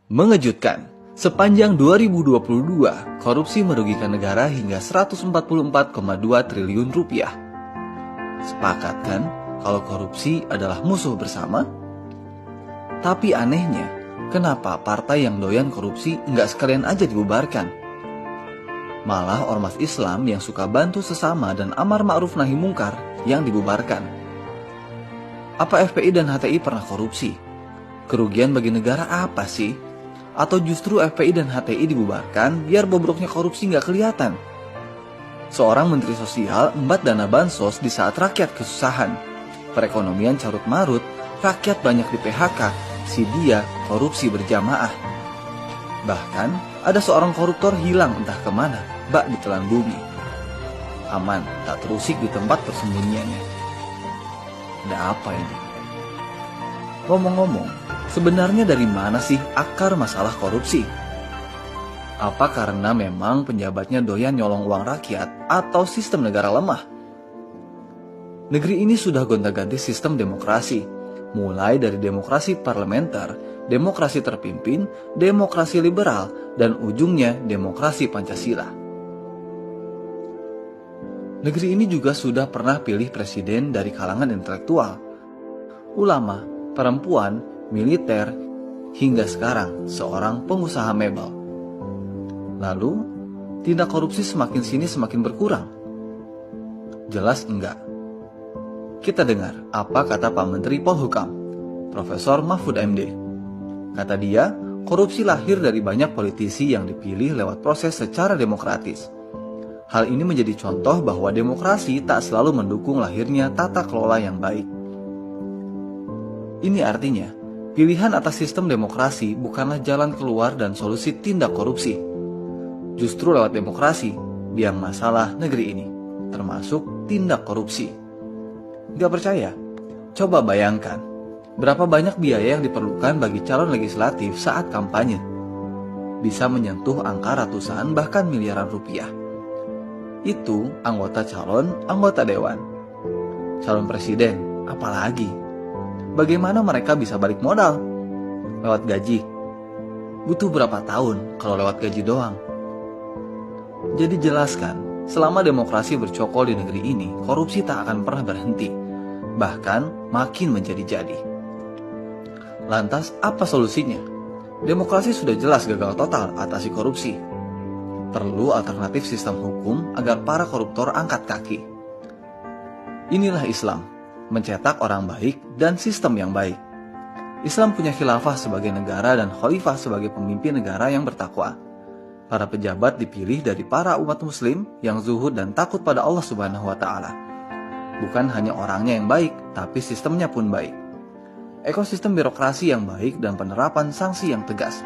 Mengejutkan, sepanjang 2022, korupsi merugikan negara hingga 144,2 triliun rupiah. Sepakat kan kalau korupsi adalah musuh bersama? Tapi anehnya, kenapa partai yang doyan korupsi nggak sekalian aja dibubarkan? Malah ormas Islam yang suka bantu sesama dan amar ma'ruf nahi mungkar yang dibubarkan. Apa FPI dan HTI pernah korupsi? Kerugian bagi negara apa sih? Atau justru FPI dan HTI dibubarkan biar bobroknya korupsi nggak kelihatan? Seorang menteri sosial embat dana bansos di saat rakyat kesusahan. Perekonomian carut marut, rakyat banyak di PHK, si dia korupsi berjamaah. Bahkan ada seorang koruptor hilang entah kemana, bak ditelan bumi. Aman, tak terusik di tempat persembunyiannya. Ada apa ini? Ngomong-ngomong, sebenarnya dari mana sih akar masalah korupsi? Apa karena memang penjabatnya doyan nyolong uang rakyat atau sistem negara lemah? Negeri ini sudah gonta-ganti sistem demokrasi, mulai dari demokrasi parlementer, demokrasi terpimpin, demokrasi liberal, dan ujungnya demokrasi Pancasila. Negeri ini juga sudah pernah pilih presiden dari kalangan intelektual, ulama, perempuan, militer, hingga sekarang seorang pengusaha mebel. Lalu, tindak korupsi semakin sini semakin berkurang? Jelas enggak. Kita dengar apa kata Pak Menteri Polhukam, Profesor Mahfud MD. Kata dia, korupsi lahir dari banyak politisi yang dipilih lewat proses secara demokratis. Hal ini menjadi contoh bahwa demokrasi tak selalu mendukung lahirnya tata kelola yang baik. Ini artinya, pilihan atas sistem demokrasi bukanlah jalan keluar dan solusi tindak korupsi. Justru lewat demokrasi, biang masalah negeri ini, termasuk tindak korupsi. Gak percaya? Coba bayangkan, berapa banyak biaya yang diperlukan bagi calon legislatif saat kampanye? Bisa menyentuh angka ratusan bahkan miliaran rupiah. Itu anggota calon, anggota dewan. Calon presiden, apalagi? Bagaimana mereka bisa balik modal? Lewat gaji. Butuh berapa tahun kalau lewat gaji doang? Jadi jelaskan, selama demokrasi bercokol di negeri ini, korupsi tak akan pernah berhenti, bahkan makin menjadi-jadi. Lantas apa solusinya? Demokrasi sudah jelas gagal total atasi korupsi. Perlu alternatif sistem hukum agar para koruptor angkat kaki. Inilah Islam, mencetak orang baik dan sistem yang baik. Islam punya khilafah sebagai negara dan khalifah sebagai pemimpin negara yang bertakwa. Para pejabat dipilih dari para umat muslim yang zuhud dan takut pada Allah Subhanahu wa Ta'ala. Bukan hanya orangnya yang baik, tapi sistemnya pun baik. Ekosistem birokrasi yang baik dan penerapan sanksi yang tegas.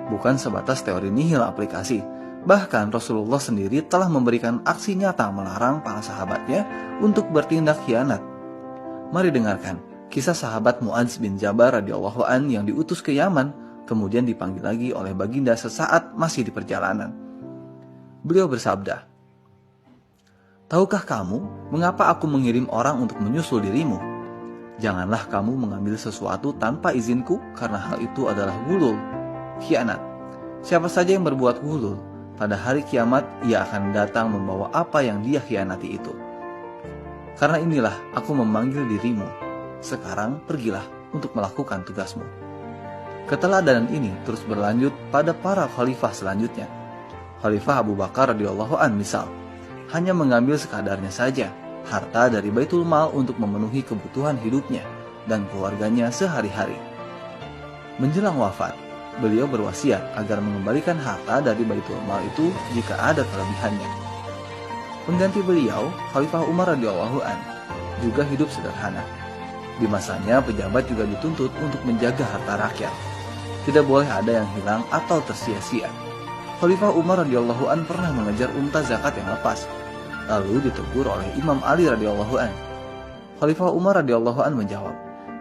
Bukan sebatas teori nihil aplikasi. Bahkan Rasulullah sendiri telah memberikan aksi nyata melarang para sahabatnya untuk bertindak khianat. Mari dengarkan kisah sahabat Mu'adz bin Jabal radhiyallahu an yang diutus ke Yaman, kemudian dipanggil lagi oleh baginda sesaat masih di perjalanan. Beliau bersabda, "Tahukah kamu mengapa aku mengirim orang untuk menyusul dirimu? Janganlah kamu mengambil sesuatu tanpa izinku, karena hal itu adalah ghulul, khianat. Siapa saja yang berbuat ghulul, pada hari kiamat ia akan datang membawa apa yang dia khianati itu. Karena inilah aku memanggil dirimu. Sekarang pergilah untuk melakukan tugasmu." Keteladanan ini terus berlanjut pada para khalifah selanjutnya. Khalifah Abu Bakar radhiyallahu an misal, hanya mengambil sekadarnya saja harta dari Baitul Mal untuk memenuhi kebutuhan hidupnya dan keluarganya sehari-hari. Menjelang wafat, beliau berwasiat agar mengembalikan harta dari Baitul Mal itu jika ada kelebihannya. Pengganti beliau, Khalifah Umar radhiyallahu an, juga hidup sederhana. Di masanya pejabat juga dituntut untuk menjaga harta rakyat. Tidak boleh ada yang hilang atau tersia-sia. Khalifah Umar radhiyallahu an pernah mengejar unta zakat yang lepas, lalu ditegur oleh Imam Ali radhiyallahu an. Khalifah Umar radhiyallahu an menjawab,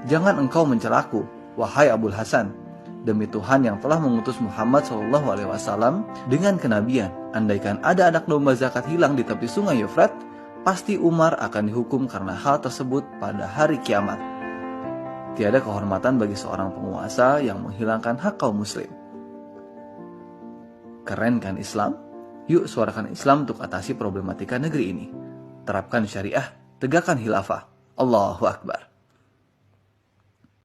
"Jangan engkau mencelaku, wahai Abul Hasan. Demi Tuhan yang telah mengutus Muhammad SAW dengan kenabian, andaikan ada anak domba zakat hilang di tepi sungai Yufrat, pasti Umar akan dihukum karena hal tersebut pada hari kiamat." Tiada kehormatan bagi seorang penguasa yang menghilangkan hak kaum muslim. Keren kan Islam? Yuk suarakan Islam untuk atasi problematika negeri ini. Terapkan syariah, tegakkan khilafah. Allahu Akbar.